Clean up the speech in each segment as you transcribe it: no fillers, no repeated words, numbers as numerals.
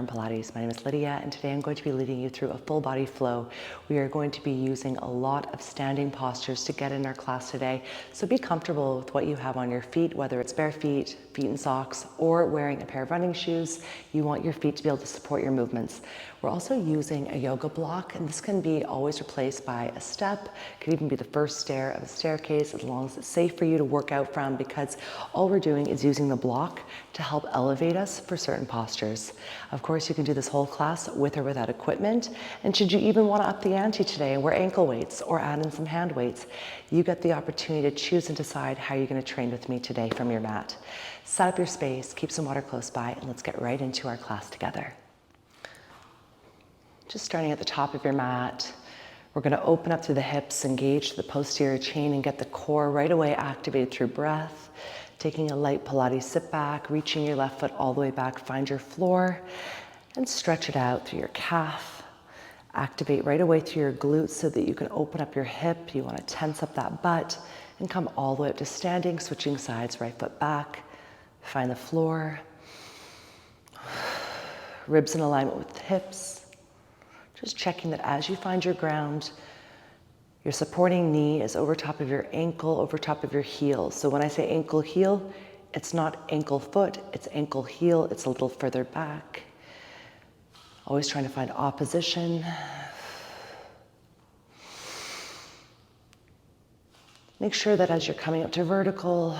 Burn Pilates. My name is Lydia, and today I'm going to be leading you through a full body flow. We are going to be using a lot of standing postures to get in our class today. So be comfortable with what you have on your feet, whether it's bare feet, feet in socks, or wearing a pair of running shoes. You want your feet to be able to support your movements. We're also using a yoga block, and this can be always replaced by a step. It could even be the first stair of a staircase, as long as it's safe for you to work out from, because all we're doing is using the block to help elevate us for certain postures. Of course, you can do this whole class with or without equipment. And should you even want to up the ante today and wear ankle weights or add in some hand weights, you get the opportunity to choose and decide how you're going to train with me today from your mat. Set up your space, keep some water close by, and let's get right into our class together. Just starting at the top of your mat, we're going to open up through the hips, engage the posterior chain, and get the core right away activated through breath. Taking a light Pilates sit back, reaching your left foot all the way back, find your floor, and stretch it out through your calf. Activate right away through your glutes so that you can open up your hip. You want to tense up that butt and come all the way up to standing, switching sides, right foot back. Find the floor. Ribs in alignment with the hips. Just checking that as you find your ground, your supporting knee is over top of your ankle, over top of your heel. So when I say ankle heel, it's not ankle foot, it's ankle heel. It's a little further back. Always trying to find opposition. Make sure that as you're coming up to vertical,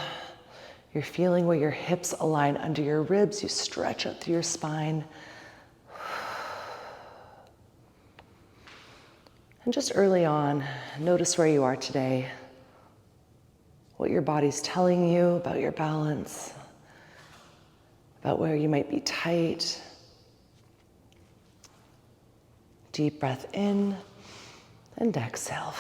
you're feeling where your hips align under your ribs. You stretch out through your spine. And just early on, notice where you are today, what your body's telling you about your balance, about where you might be tight. Deep breath in and exhale.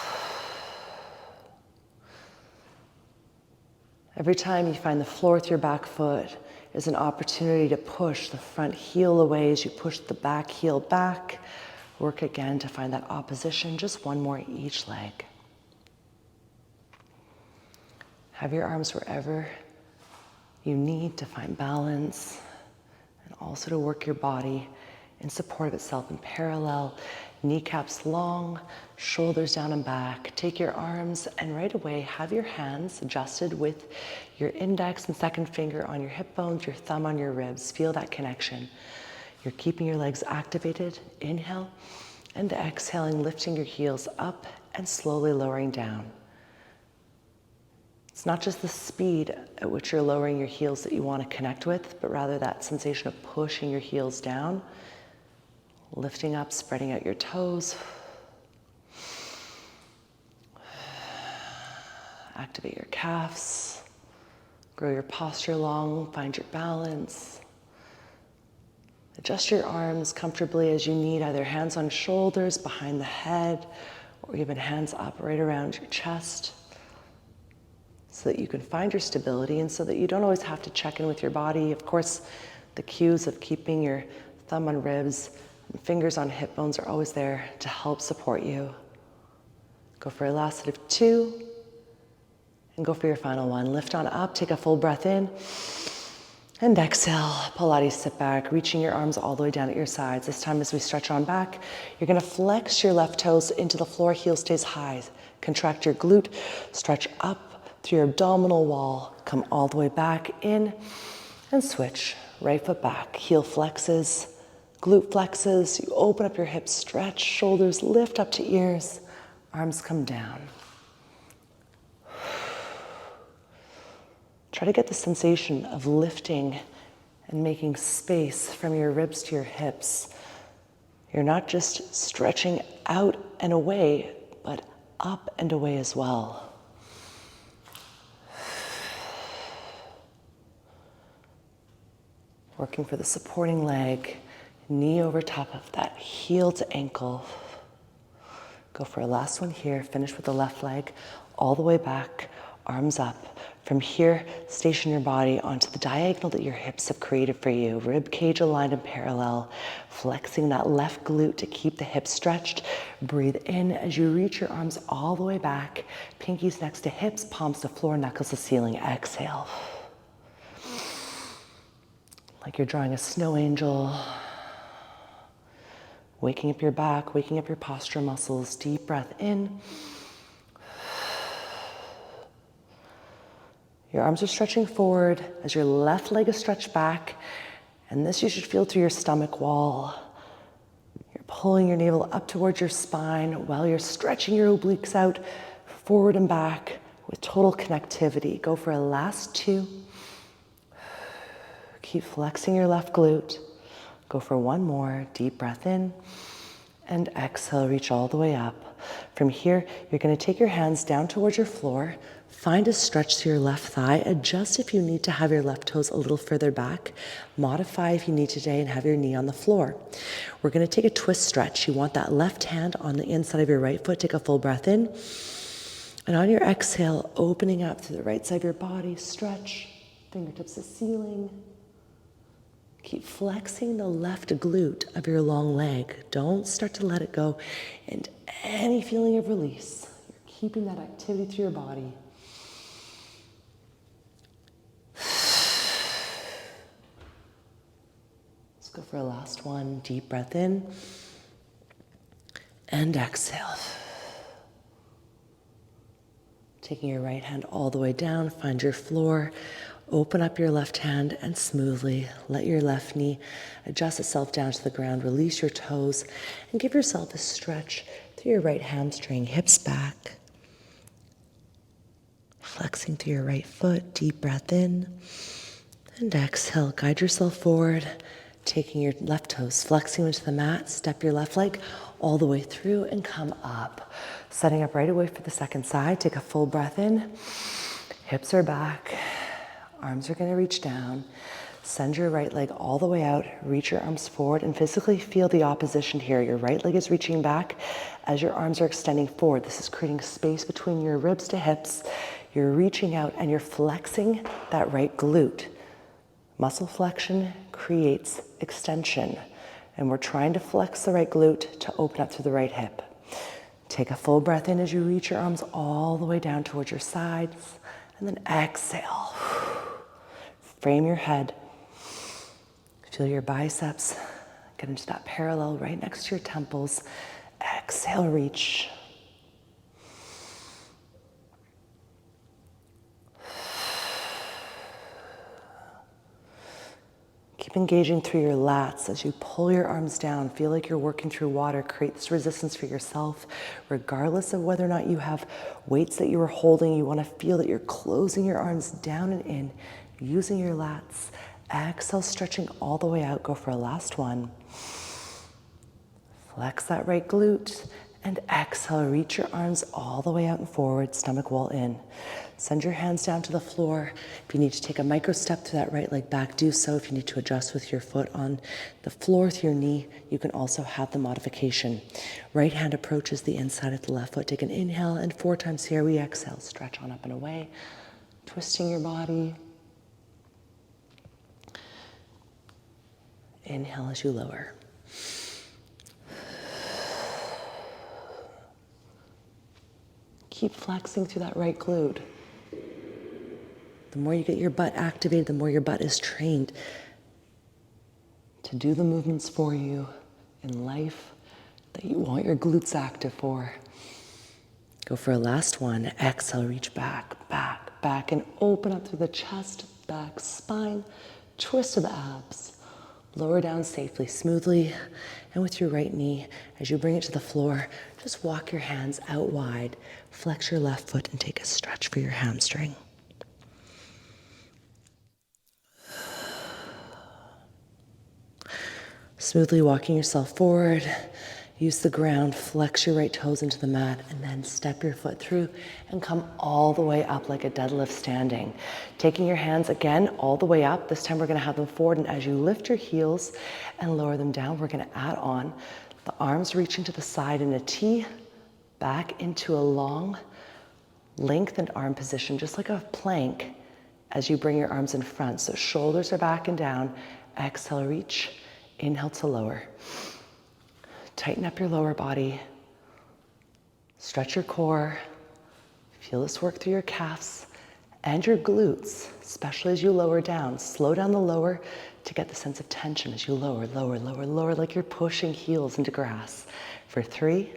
Every time you find the floor with your back foot is an opportunity to push the front heel away as you push the back heel back. Work again to find that opposition, just one more each leg. Have your arms wherever you need to find balance, and also to work your body in support of itself in parallel. Kneecaps long, shoulders down and back. Take your arms and right away have your hands adjusted with your index and second finger on your hip bones, your thumb on your ribs. Feel that connection. You're keeping your legs activated. Inhale, and exhaling, lifting your heels up and slowly lowering down. It's not just the speed at which you're lowering your heels that you want to connect with, but rather that sensation of pushing your heels down, lifting up, spreading out your toes. Activate your calves, grow your posture long, find your balance. Adjust your arms comfortably as you need, either hands on shoulders, behind the head, or even hands up right around your chest, so that you can find your stability and so that you don't always have to check in with your body. Of course, the cues of keeping your thumb on ribs and fingers on hip bones are always there to help support you. Go for a last set of 2, and go for your final 1. Lift on up, take a full breath in. And exhale, Pilates sit back, reaching your arms all the way down at your sides. This time as we stretch on back, you're gonna flex your left toes into the floor, heel stays high. Contract your glute, stretch up through your abdominal wall, come all the way back in, and switch. Right foot back, heel flexes, glute flexes. You open up your hips, stretch, shoulders lift up to ears, arms come down. Try to get the sensation of lifting and making space from your ribs to your hips. You're not just stretching out and away, but up and away as well. Working for the supporting leg, knee over top of that, heel to ankle. Go for a last one here. Finish with the left leg all the way back, arms up. From here, station your body onto the diagonal that your hips have created for you. Rib cage aligned and parallel, flexing that left glute to keep the hips stretched. Breathe in as you reach your arms all the way back. Pinkies next to hips, palms to floor, knuckles to ceiling. Exhale. Like you're drawing a snow angel. waking up your back, waking up your posture muscles. Deep breath in. Your arms are stretching forward as your left leg is stretched back, and this you should feel through your stomach wall. You're pulling your navel up towards your spine while you're stretching your obliques out forward and back with total connectivity. Go for a last 2. Keep flexing your left glute. Go for one more. Deep breath in and exhale, reach all the way up. From here, you're going to take your hands down towards your floor. Find a stretch to your left thigh. Adjust if you need to have your left toes a little further back. Modify if you need today and have your knee on the floor. We're going to take a twist stretch. You want that left hand on the inside of your right foot. Take a full breath in. And on your exhale, opening up to the right side of your body, stretch, fingertips to ceiling. Keep flexing the left glute of your long leg. Don't start to let it go. And any feeling of release, you're keeping that activity through your body. Let's go for a last one. Deep breath in and exhale. Taking your right hand all the way down, find your floor. Open up your left hand and smoothly let your left knee adjust itself down to the ground. Release your toes and give yourself a stretch through your right hamstring, hips back. Flexing through your right foot, deep breath in and exhale. Guide yourself forward, taking your left toes, flexing into the mat. Step your left leg all the way through and come up. Setting up right away for the second side. Take a full breath in. Hips are back. Arms are going to reach down. Send your right leg all the way out. Reach your arms forward and physically feel the opposition here. Your right leg is reaching back as your arms are extending forward. This is creating space between your ribs to hips. You're reaching out and you're flexing that right glute. Muscle flexion creates extension. And we're trying to flex the right glute to open up to the right hip. Take a full breath in as you reach your arms all the way down towards your sides. And then exhale. Frame your head. Feel your biceps get into that parallel right next to your temples. Exhale, reach. Keep engaging through your lats as you pull your arms down. Feel like you're working through water. Create this resistance for yourself. Regardless of whether or not you have weights that you are holding, you want to feel that you're closing your arms down and in, using your lats. Exhale, stretching all the way out. Go for a last one. Flex that right glute. And exhale, reach your arms all the way out and forward, stomach wall in. Send your hands down to the floor. If you need to take a micro step to that right leg back, do so. If you need to adjust with your foot on the floor with your knee, you can also have the modification. Right hand approaches the inside of the left foot. Take an inhale, and 4 times here we exhale. Stretch on up and away, twisting your body. Inhale as you lower. Keep flexing through that right glute. The more you get your butt activated, the more your butt is trained to do the movements for you in life that you want your glutes active for. Go for a last one. Exhale, reach back, back, back, and open up through the chest, back, spine, twist to the abs. Lower down safely, smoothly, and with your right knee, as you bring it to the floor, just walk your hands out wide, flex your left foot, and take a stretch for your hamstring. Smoothly walking yourself forward, use the ground, flex your right toes into the mat, and then step your foot through and come all the way up like a deadlift standing. Taking your hands again all the way up. This time we're going to have them forward, and as you lift your heels and lower them down, we're going to add on the arms reaching to the side in a T, back into a long, lengthened arm position, just like a plank as you bring your arms in front. So shoulders are back and down. Exhale, reach. Inhale to lower. Tighten up your lower body. Stretch your core. Feel this work through your calves. and your glutes, especially as you lower down. Slow down the lower to get the sense of tension as you lower, lower, lower, lower, like you're pushing heels into grass. For 3.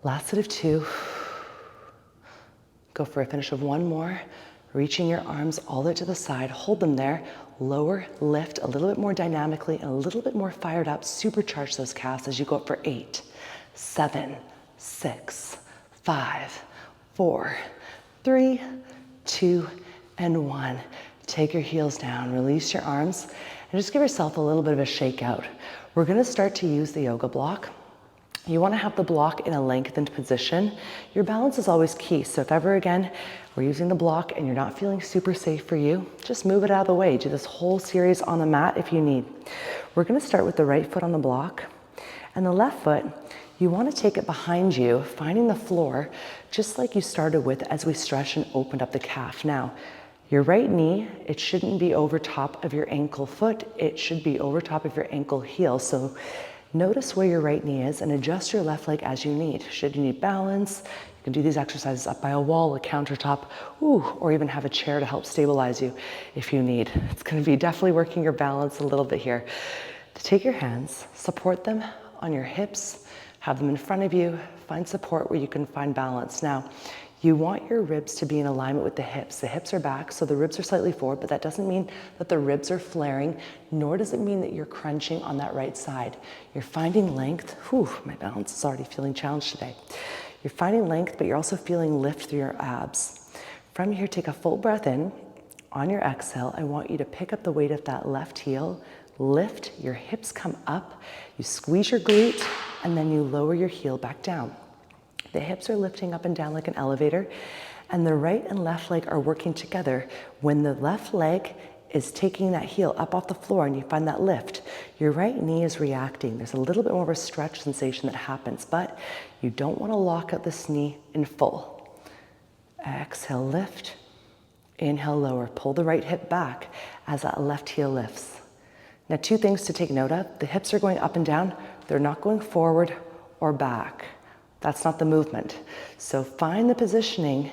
Last set of 2. Go for a finish of 1 more. Reaching your arms all the way to the side. Hold them there. Lower, lift a little bit more dynamically and a little bit more fired up. Supercharge those calves as you go up for 8, 7, 6, 5, 4, 3, 2, and 1. Take your heels down, release your arms, and just give yourself a little bit of a shake out. We're gonna start to use the yoga block. You wanna have the block in a lengthened position. Your balance is always key, so if ever again, we're using the block and you're not feeling super safe for you, just move it out of the way. Do this whole series on the mat if you need. We're gonna start with the right foot on the block, and the left foot, you wanna take it behind you, finding the floor, just like you started with as we stretched and opened up the calf. Now, your right knee, it shouldn't be over top of your ankle foot, it should be over top of your ankle heel. So notice where your right knee is and adjust your left leg as you need. Should you need balance, you can do these exercises up by a wall, a countertop, or even have a chair to help stabilize you if you need. It's gonna be definitely working your balance a little bit here. Take your hands, support them on your hips, have them in front of you, find support where you can find balance. Now, you want your ribs to be in alignment with the hips. The hips are back, so the ribs are slightly forward, but that doesn't mean that the ribs are flaring, nor does it mean that you're crunching on that right side. You're finding length. My balance is already feeling challenged today. You're finding length, but you're also feeling lift through your abs. From here, take a full breath in. On your exhale, I want you to pick up the weight of that left heel, lift, your hips come up, you squeeze your glute, and then you lower your heel back down. The hips are lifting up and down like an elevator, and the right and left leg are working together. When the left leg is taking that heel up off the floor and you find that lift, your right knee is reacting. There's a little bit more of a stretch sensation that happens, but you don't want to lock out this knee in full. Exhale, lift. Inhale, lower. Pull the right hip back as that left heel lifts. Now, 2 things to take note of. The hips are going up and down. They're not going forward or back. That's not the movement. So find the positioning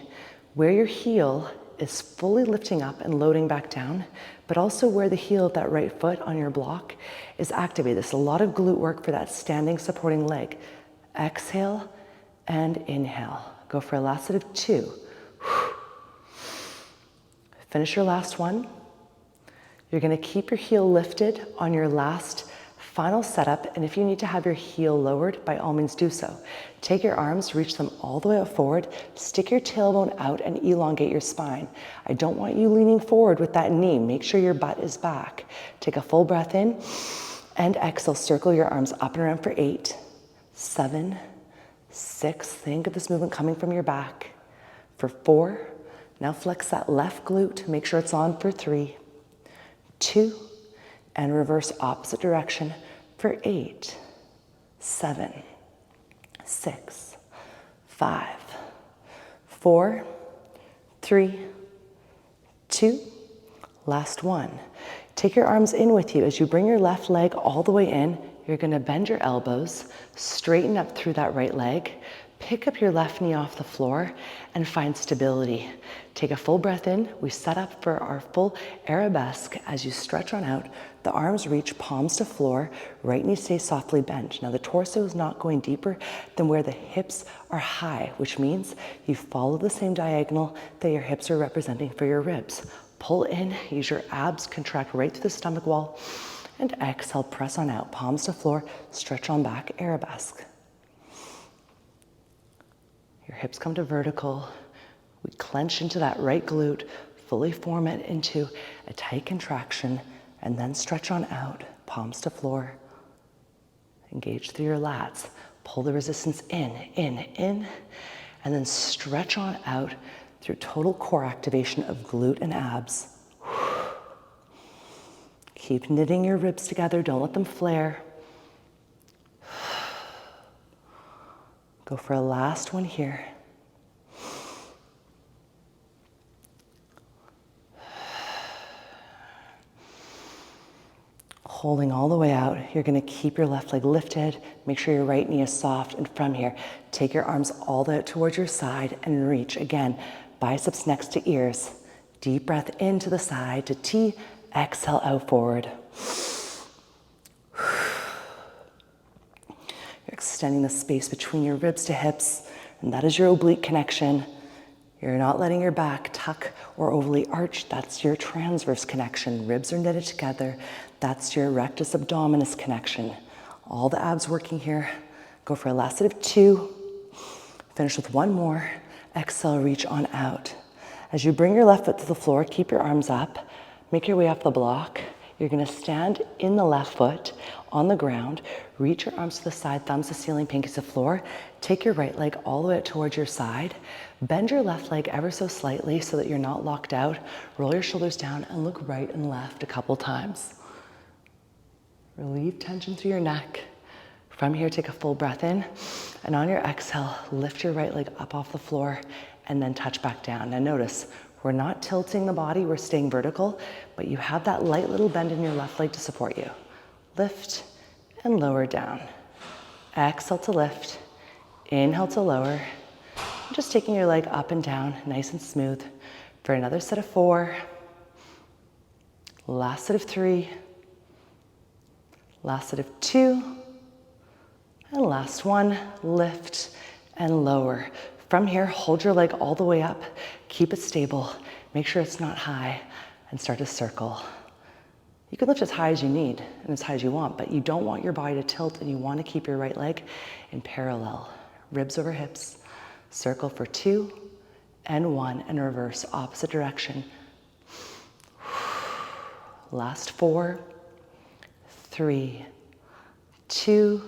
where your heel is fully lifting up and loading back down, but also where the heel of that right foot on your block is activated. There's a lot of glute work for that standing supporting leg. Exhale and inhale. Go for a last set of 2. Finish your last one. You're gonna keep your heel lifted on your last final setup, and if you need to have your heel lowered, by all means do so. Take your arms, reach them all the way up forward, stick your tailbone out and elongate your spine. I don't want you leaning forward with that knee. Make sure your butt is back. Take a full breath in and exhale. Circle your arms up and around for 8, 7, 6. Think of this movement coming from your back. For 4, now flex that left glute. Make sure it's on for 3, 2, and reverse opposite direction for 8, 7, 6, 5, 4, 3, 2, last one. Take your arms in with you as you bring your left leg all the way in. You're gonna bend your elbows, straighten up through that right leg, pick up your left knee off the floor and find stability. Take a full breath in. We set up for our full arabesque. As you stretch on out, the arms reach palms to floor, right knee stays softly bent. Now the torso is not going deeper than where the hips are high, which means you follow the same diagonal that your hips are representing for your ribs. Pull in, use your abs, contract right through the stomach wall, and exhale, press on out, palms to floor, stretch on back, arabesque. Your hips come to vertical. We clench into that right glute, fully form it into a tight contraction, and then stretch on out, palms to floor. Engage through your lats. Pull the resistance in, and then stretch on out through total core activation of glute and abs. Keep knitting your ribs together, don't let them flare. Go for a last one here. Holding all the way out, you're gonna keep your left leg lifted, make sure your right knee is soft, and from here, take your arms all the way out towards your side and reach. Again, biceps next to ears. Deep breath into the side to T, exhale out forward. You're extending the space between your ribs to hips, and that is your oblique connection. You're not letting your back tuck or overly arch. That's your transverse connection. Ribs are knitted together. That's your rectus abdominis connection. All the abs working here. Go for a last set of 2. Finish with 1 more. Exhale, reach on out. As you bring your left foot to the floor, keep your arms up. Make your way off the block. You're gonna stand in the left foot on the ground. Reach your arms to the side, thumbs to ceiling, pinkies to floor. Take your right leg all the way out towards your side. Bend your left leg ever so slightly so that you're not locked out. Roll your shoulders down and look right and left a couple times. Relieve tension through your neck. From here, take a full breath in. And on your exhale, lift your right leg up off the floor and then touch back down. Now notice, we're not tilting the body, we're staying vertical, but you have that light little bend in your left leg to support you. Lift and lower down. Exhale to lift, inhale to lower. Just taking your leg up and down, nice and smooth. For another set of 4. Last set of 3. Last set of 2. And last one, lift and lower. From here, hold your leg all the way up. Keep it stable. Make sure it's not high and start to circle. You can lift as high as you need and as high as you want, but you don't want your body to tilt and you want to keep your right leg in parallel. Ribs over hips. Circle for 2 and 1 and reverse, opposite direction. Last 4, 3, 2,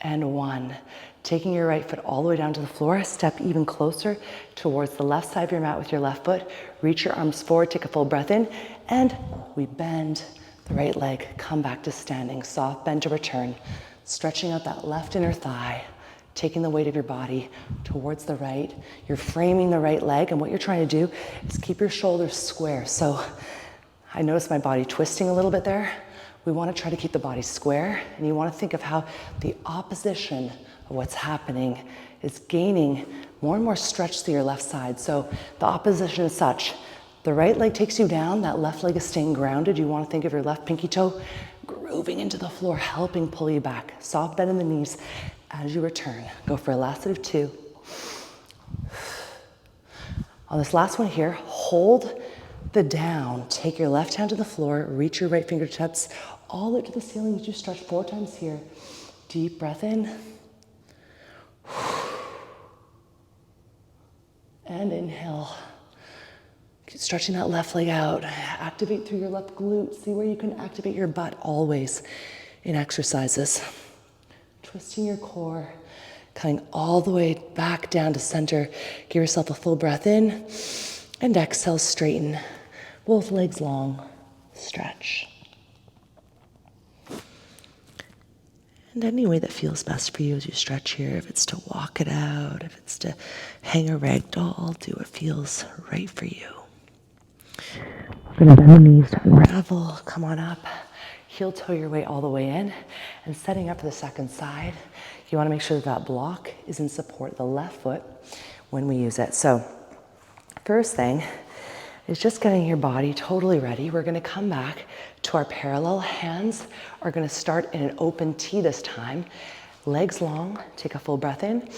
and 1. Taking your right foot all the way down to the floor, step even closer towards the left side of your mat with your left foot. Reach your arms forward, take a full breath in, and we bend the right leg, come back to standing, soft bend to return, stretching out that left inner thigh, taking the weight of your body towards the right. You're framing the right leg, and what you're trying to do is keep your shoulders square. So I noticed my body twisting a little bit there. We want to try to keep the body square, and you want to think of how the opposition of what's happening is gaining more and more stretch through your left side. So the opposition is such. The right leg takes you down, that left leg is staying grounded. You want to think of your left pinky toe grooving into the floor, helping pull you back. Soft bend in the knees as you return. Go for a last set of 2. On this last one here, hold the down. Take your left hand to the floor, reach your right fingertips all the way to the ceiling as you stretch 4 times here. Deep breath in. And inhale. Keep stretching that left leg out. Activate through your left glute. See where you can activate your butt always in exercises. Twisting your core, coming all the way back down to center. Give yourself a full breath in and exhale, straighten. Both legs long, stretch. And any way that feels best for you as you stretch here, if it's to walk it out, if it's to hang a rag doll, do what feels right for you. We're gonna bend the knees, unravel, come on up. Heel toe your way all the way in, and setting up for the second side, you wanna make sure that that block is in support of the left foot when we use it. So first thing is just getting your body totally ready. We're gonna come back to our parallel. Hands are gonna start in an open T this time. Legs long, take a full breath in.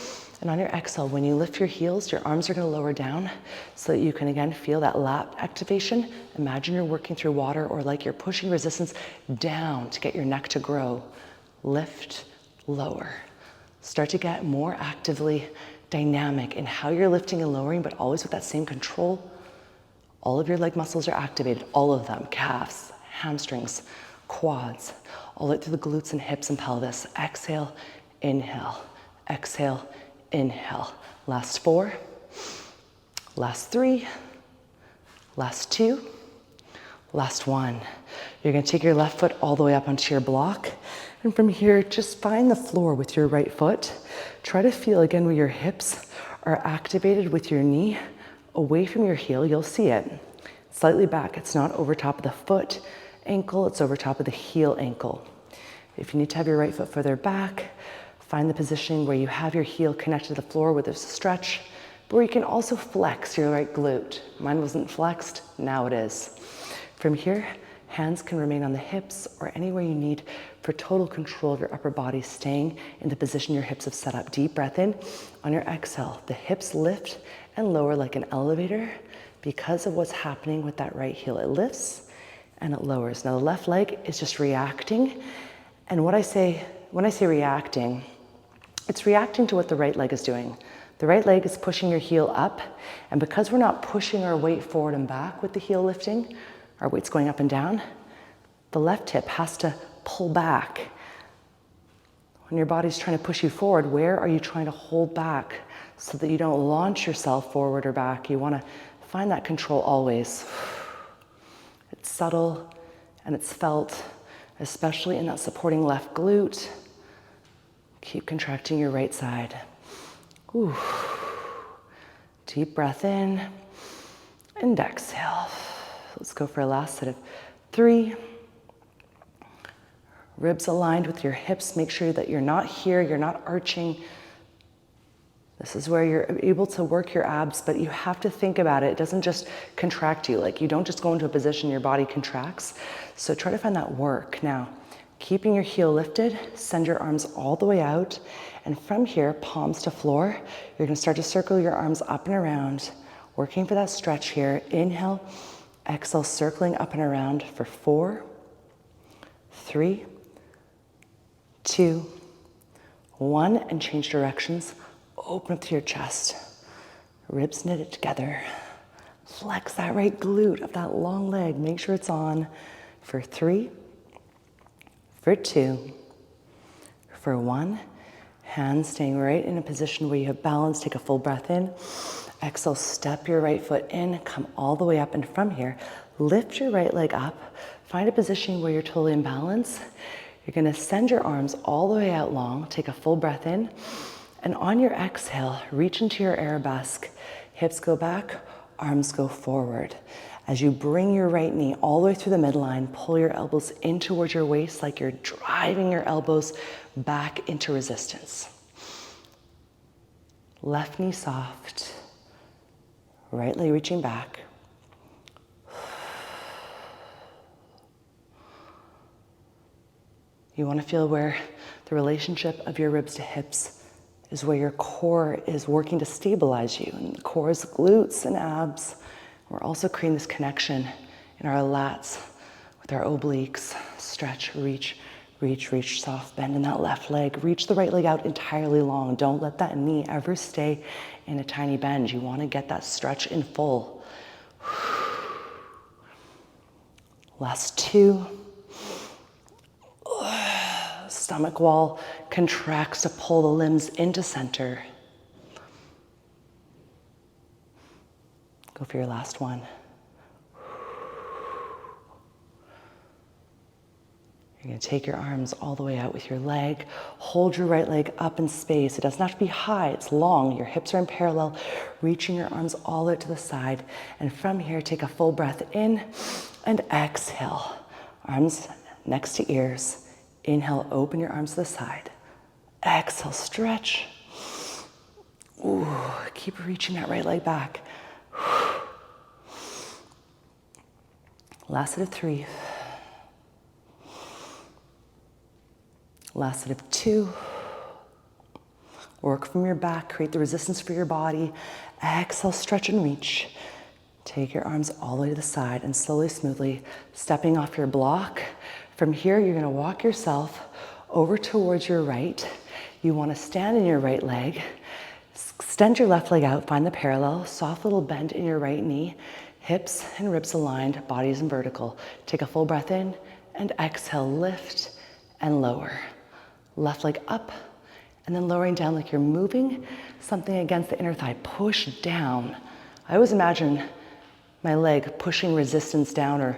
And on your exhale, when you lift your heels, your arms are gonna lower down so that you can again feel that lat activation. Imagine you're working through water or like you're pushing resistance down to get your neck to grow. Lift, lower. Start to get more actively dynamic in how you're lifting and lowering, but always with that same control. All of your leg muscles are activated, all of them, calves, hamstrings, quads, all the way through the glutes and hips and pelvis. Exhale, inhale, exhale, inhale. Last 4, last 3, last 2, last 1. You're gonna take your left foot all the way up onto your block. And from here, just find the floor with your right foot. Try to feel again where your hips are activated with your knee away from your heel. You'll see it slightly back. It's not over top of the foot ankle, it's over top of the heel ankle. If you need to have your right foot further back, find the positioning where you have your heel connected to the floor where there's a stretch, Or you can also flex your right glute. Mine wasn't flexed, now it is. From here, hands can remain on the hips or anywhere you need for total control of your upper body, staying in the position your hips have set up. Deep breath in. On your exhale, the hips lift and lower like an elevator because of what's happening with that right heel. It lifts and it lowers. Now the left leg is just reacting. And when I say reacting, it's reacting to what the right leg is doing. The right leg is pushing your heel up. And because we're not pushing our weight forward and back with the heel lifting, our weight's going up and down, the left hip has to pull back. When your body's trying to push you forward, where are you trying to hold back so that you don't launch yourself forward or back? You want to find that control always. It's subtle and it's felt, especially in that supporting left glute. Keep contracting your right side. Ooh. Deep breath in and exhale. Let's go for a last set of 3. Ribs aligned with your hips. Make sure that you're not here, you're not arching. This is where you're able to work your abs, but you have to think about it. It doesn't just contract you. Like, you don't just go into a position your body contracts. So try to find that work. Now, keeping your heel lifted, send your arms all the way out. And from here, palms to floor, you're gonna start to circle your arms up and around, working for that stretch here. Inhale, exhale, circling up and around for 4, 3, 2, 1, and change directions. Open up to your chest. Ribs knitted together. Flex that right glute of that long leg. Make sure it's on for 3, for 2, for 1. Hands staying right in a position where you have balance. Take a full breath in. Exhale, step your right foot in, come all the way up, and from here, lift your right leg up. Find a position where you're totally in balance. You're gonna send your arms all the way out long. Take a full breath in. And on your exhale, reach into your arabesque. Hips go back, arms go forward. As you bring your right knee all the way through the midline, pull your elbows in towards your waist like you're driving your elbows back into resistance. Left knee soft, right leg reaching back. You want to feel where the relationship of your ribs to hips is where your core is working to stabilize you. And the core is glutes and abs. We're also creating this connection in our lats with our obliques. Stretch, reach, reach, reach, soft bend in that left leg. Reach the right leg out entirely long. Don't let that knee ever stay in a tiny bend. You want to get that stretch in full. Last 2. Stomach wall contracts to pull the limbs into center. Go for your last one. You're going to take your arms all the way out with your leg. Hold your right leg up in space. It doesn't have to be high, it's long. Your hips are in parallel, reaching your arms all the way to the side. And from here, take a full breath in and exhale. Arms next to ears. Inhale, open your arms to the side. Exhale, stretch. Ooh, keep reaching that right leg back. Last set of 3. Last set of 2. Work from your back, create the resistance for your body. Exhale, stretch and reach. Take your arms all the way to the side and slowly, smoothly stepping off your block. From here, you're gonna walk yourself over towards your right. You wanna stand in your right leg, extend your left leg out, find the parallel, soft little bend in your right knee, hips and ribs aligned, bodies in vertical. Take a full breath in and exhale, lift and lower. Left leg up and then lowering down like you're moving something against the inner thigh. Push down. I always imagine my leg pushing resistance down, or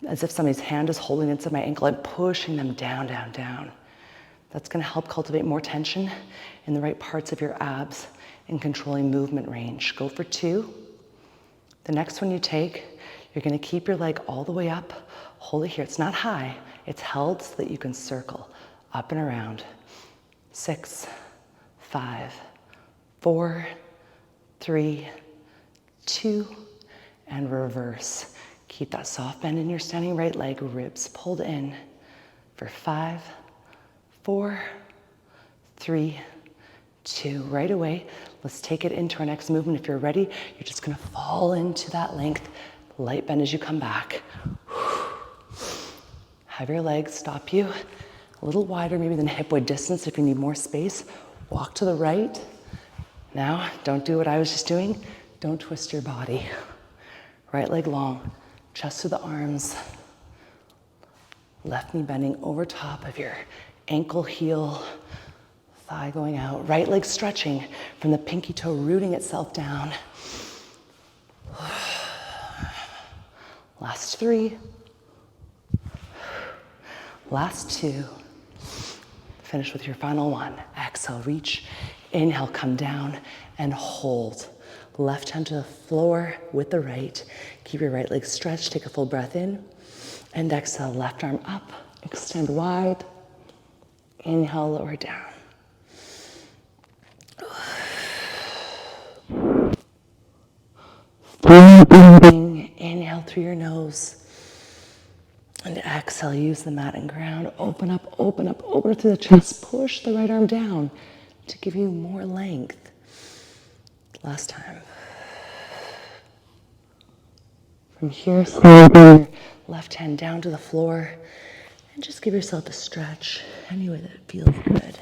as if somebody's hand is holding into my ankle and pushing them down, down, down. That's gonna help cultivate more tension in the right parts of your abs and controlling movement range. Go for 2. The next one you take, you're gonna keep your leg all the way up. Hold it here, it's not high, it's held so that you can circle up and around. 6, 5, 4, 3, 2, and reverse. Keep that soft bend in your standing right leg, ribs pulled in for 5, 4, 3, 2. Right away, let's take it into our next movement. If you're ready, you're just gonna fall into that length, light bend as you come back. Have your legs stop you a little wider, maybe than hip width distance if you need more space. Walk to the right. Now, don't do what I was just doing. Don't twist your body. Right leg long, chest to the arms. Left knee bending over top of your ankle, heel, thigh going out. Right leg stretching from the pinky toe, rooting itself down. Last 3. Last 2. Finish with your final 1. Exhale, reach. Inhale, come down and hold. Left hand to the floor with the right. Keep your right leg stretched. Take a full breath in. And exhale, left arm up. Extend wide. Inhale, lower down. Breathing. Inhale through your nose. And exhale, use the mat and ground. Open up, open up, open up to the chest. Push the right arm down to give you more length. Last time. From here, slide your left hand down to the floor and just give yourself a stretch any way that feels good.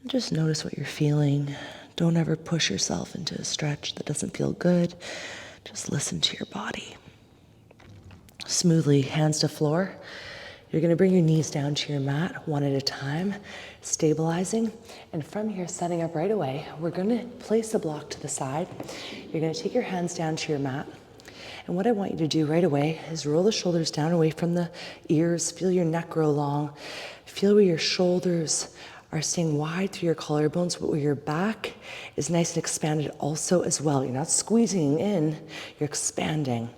Just notice what you're feeling. Don't ever push yourself into a stretch that doesn't feel good. Just listen to your body. Smoothly, hands to floor. You're going to bring your knees down to your mat one at a time, stabilizing. And from here, setting up right away, we're going to place a block to the side. You're going to take your hands down to your mat. And what I want you to do right away is roll the shoulders down away from the ears. Feel your neck grow long. Feel where your shoulders are staying wide through your collarbones, but where your back is nice and expanded also as well. You're not squeezing in, you're expanding.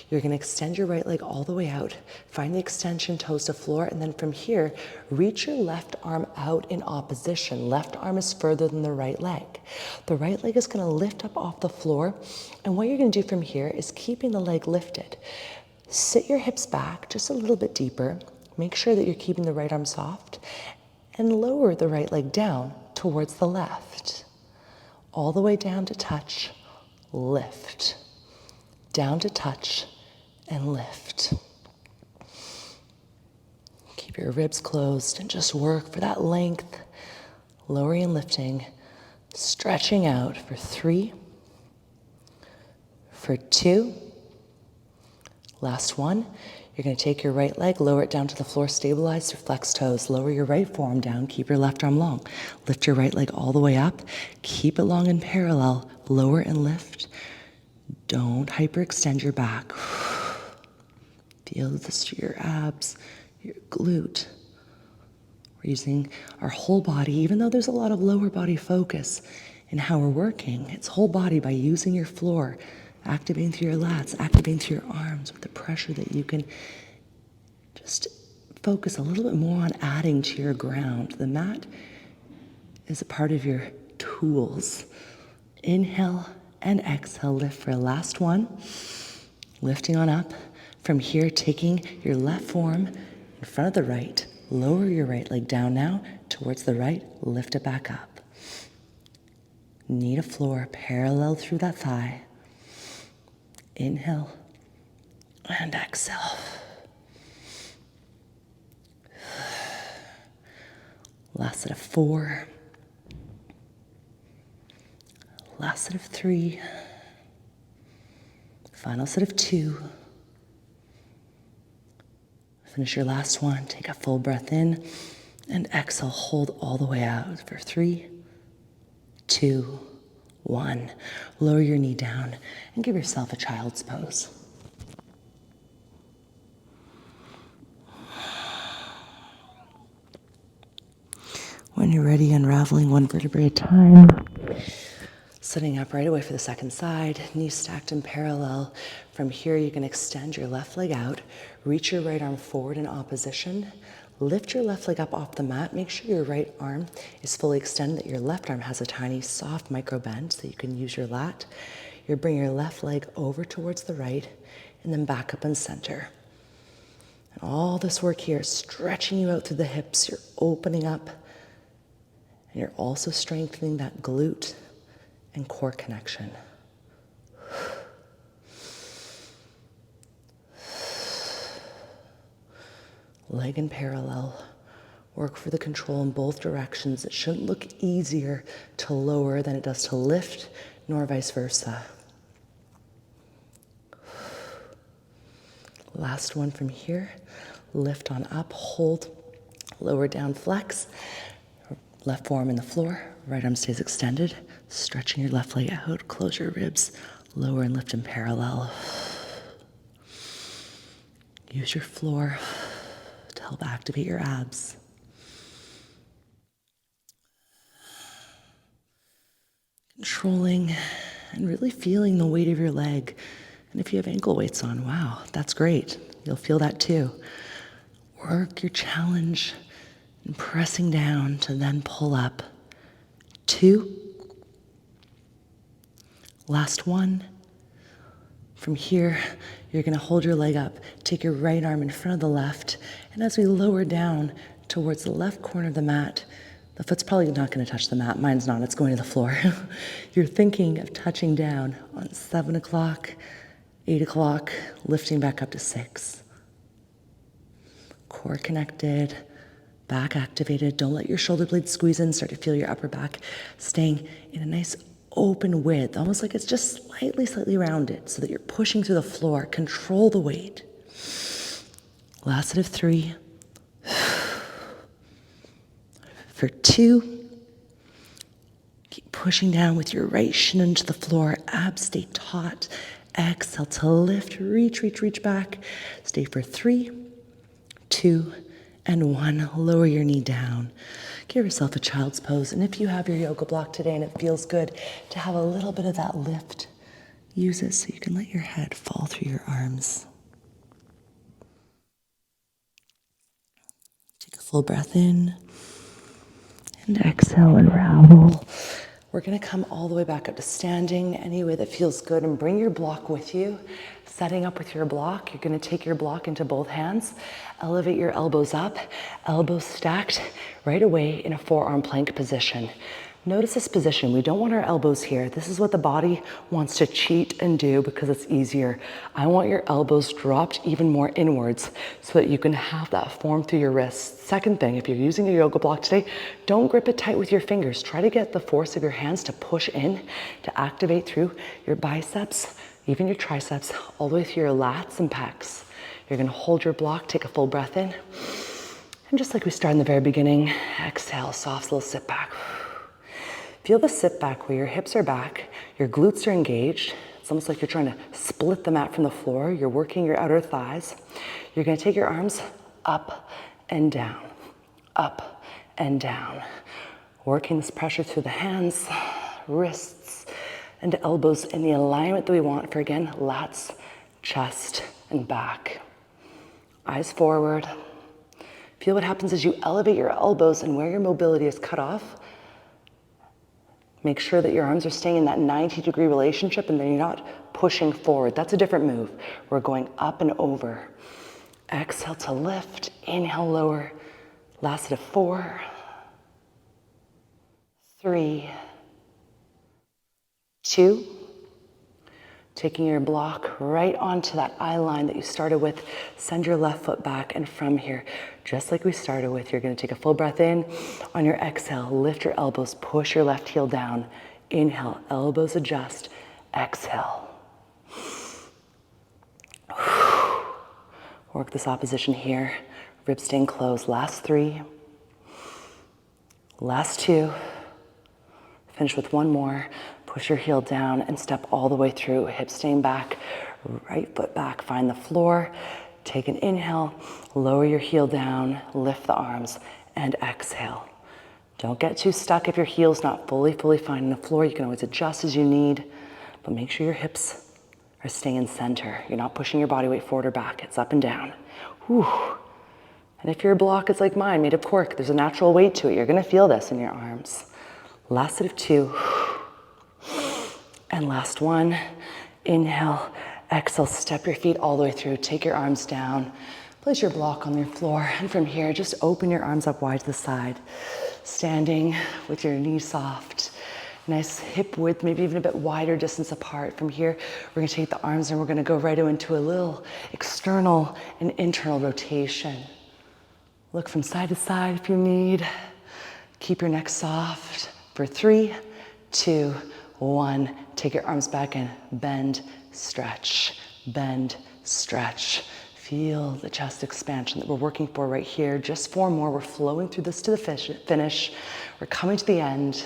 You're gonna extend your right leg all the way out. Find the extension, toes to floor, and then from here, reach your left arm out in opposition. Left arm is further than the right leg. The right leg is gonna lift up off the floor, and what you're gonna do from here is keeping the leg lifted. Sit your hips back just a little bit deeper. Make sure that you're keeping the right arm soft, and lower the right leg down towards the left. All the way down to touch, lift. Down to touch and lift. Keep your ribs closed and just work for that length, lowering and lifting, stretching out for 3, for 2, last 1. You're going to take your right leg, lower it down to the floor, stabilize your flex toes, lower your right forearm down, keep your left arm long. Lift your right leg all the way up, keep it long and parallel, lower and lift. Don't hyperextend your back. Feel this to your abs, your glute. We're using our whole body, even though there's a lot of lower body focus in how we're working. It's whole body by using your floor, activating through your lats, activating through your arms with the pressure that you can just focus a little bit more on adding to your ground. The mat is a part of your tools. Inhale and exhale, lift for a last 1. Lifting on up. From here, taking your left forearm in front of the right. Lower your right leg down now towards the right. Lift it back up. Knee to floor, parallel through that thigh. Inhale and exhale. Last set of 4. Last set of 3. Final set of 2. Finish your last 1. Take a full breath in and exhale. Hold all the way out for 3, 2, 1. Lower your knee down and give yourself a child's pose. When you're ready, unraveling one vertebrae at a time. Sitting up right away for the second side, knees stacked in parallel. From here, you can extend your left leg out, reach your right arm forward in opposition, Lift your left leg up off the mat. Make sure your right arm is fully extended, that your left arm has a tiny soft micro bend so you can use your lat. You bring your left leg over towards the right and then back up and center. And all this work here is stretching you out through the hips. You're opening up and you're also strengthening that glute and core connection. Leg in parallel. Work for the control in both directions. It shouldn't look easier to lower than it does to lift, nor vice versa. Last one from here. Lift on up, hold, lower down, flex. Left forearm in the floor, right arm stays extended. Stretching your left leg out, close your ribs, lower and lift in parallel. Use your floor to help activate your abs. Controlling and really feeling the weight of your leg. And if you have ankle weights on, wow, that's great. You'll feel that too. Work your challenge and pressing down to then pull up. 2. Last one. From here, you're going to hold your leg up, take your right arm in front of the left, and as we lower down towards the left corner of the mat, the foot's probably not going to touch the mat. Mine's not. It's going to the floor. You're thinking of touching down on 7 o'clock, 8 o'clock, lifting back up to 6. Core connected, back activated. Don't let your shoulder blades squeeze in. Start to feel your upper back staying in a nice open width, almost like it's just slightly rounded so that you're pushing through the floor. Control the weight. Last set of 3. For 2, keep pushing down with your right shin into the floor. Abs stay taut. Exhale to lift, reach back. Stay for 3, 2, and 1. Lower your knee down. Give yourself a child's pose. And if you have your yoga block today and it feels good to have a little bit of that lift, use it so you can let your head fall through your arms. Take a full breath in and exhale, unravel. We're going to come all the way back up to standing any way that feels good and bring your block with you. Setting up with your block, you're going to take your block into both hands, elevate your elbows up, elbows stacked right away in a forearm plank position. Notice this position. We don't want our elbows here. This is what the body wants to cheat and do because it's easier. I want your elbows dropped even more inwards so that you can have that form through your wrists. Second thing, if you're using a yoga block today, don't grip it tight with your fingers. Try to get the force of your hands to push in, to activate through your biceps, even your triceps, all the way through your lats and pecs. You're gonna hold your block, take a full breath in, and just like we started in the very beginning, exhale, soft little sit back. Feel the sit back where your hips are back, your glutes are engaged. It's almost like you're trying to split the mat from the floor. You're working your outer thighs. You're gonna take your arms up and down, up and down. Working this pressure through the hands, wrists, and elbows in the alignment that we want for, again, lats, chest, and back. Eyes forward. Feel what happens as you elevate your elbows and where your mobility is cut off. Make sure that your arms are staying in that 90-degree relationship and then you're not pushing forward. That's a different move. We're going up and over. Exhale to lift, inhale, lower. Last set of 4, 3, 2. Taking your block right onto that eye line that you started with. Send your left foot back, and from here, just like we started with, you're gonna take a full breath in. On your exhale, lift your elbows, push your left heel down. Inhale, elbows adjust. Exhale. Work this opposition here. Ribs staying closed. Last 3. Last 2. Finish with 1 more. Push your heel down and step all the way through. Hips staying back, right foot back. Find the floor. Take an inhale. Lower your heel down. Lift the arms and exhale. Don't get too stuck if your heel's not fully finding the floor. You can always adjust as you need, but make sure your hips are staying in center. You're not pushing your body weight forward or back. It's up and down. Whew. And if your block is like mine, made of cork, there's a natural weight to it. You're gonna feel this in your arms. Last set of 2. And last 1. Inhale, exhale, step your feet all the way through. Take your arms down. Place your block on your floor. And from here, just open your arms up wide to the side. Standing with your knees soft. Nice hip width, maybe even a bit wider distance apart. From here, we're gonna take the arms and we're gonna go right into a little external and internal rotation. Look from side to side if you need. Keep your neck soft for 3, 2, 1. Take your arms back and bend, stretch, bend, stretch. Feel the chest expansion that we're working for right here. Just 4 more. We're flowing through this to the finish. We're coming to the end.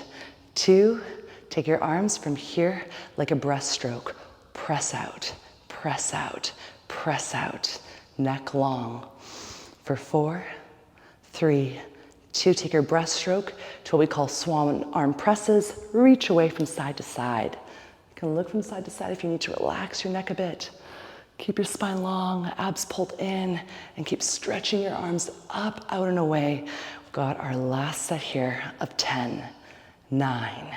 2, take your arms from here like a breaststroke. Press out, press out, press out. Neck long. For 4, 3, 2, take your breaststroke to what we call swan arm presses. Reach away from side to side. You can look from side to side if you need to relax your neck a bit. Keep your spine long, abs pulled in, and keep stretching your arms up, out, and away. We've got our last set here of 10, 9,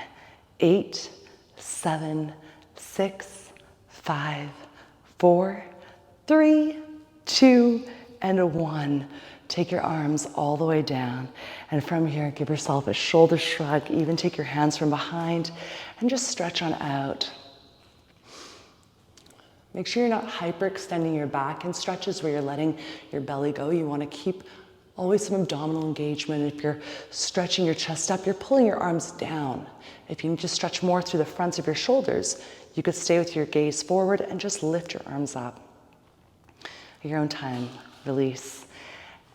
8, 7, 6, 5, 4, 3, 2, and 1. Take your arms all the way down. And from here, give yourself a shoulder shrug. Even take your hands from behind and just stretch on out. Make sure you're not hyperextending your back in stretches where you're letting your belly go. You want to keep always some abdominal engagement. If you're stretching your chest up, you're pulling your arms down. If you need to stretch more through the fronts of your shoulders, you could stay with your gaze forward and just lift your arms up. At your own time, release.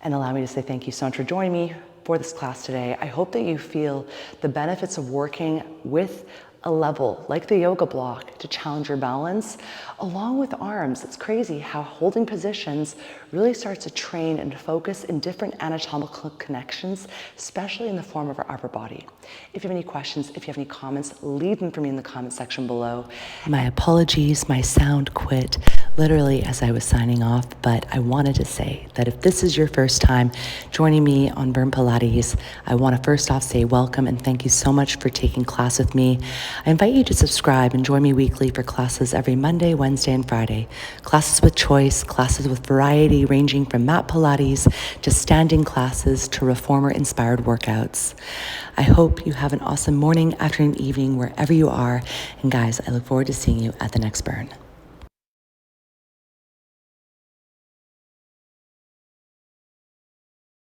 And allow me to say thank you so much for joining me for this class today. I hope that you feel the benefits of working with a level like the yoga block to challenge your balance, along with arms. It's crazy how holding positions really starts to train and focus in different anatomical connections, especially in the form of our upper body. If you have any questions, if you have any comments, leave them for me in the comment section below. My apologies, my sound quit literally as I was signing off, but I wanted to say that if this is your first time joining me on Burn Pilates, I want to first off say welcome and thank you so much for taking class with me. I invite you to subscribe and join me weekly for classes every Monday, Wednesday, and Friday. Classes with choice, classes with variety ranging from mat Pilates to standing classes to reformer-inspired workouts. I hope you have an awesome morning, afternoon, evening, wherever you are. And guys, I look forward to seeing you at the next burn.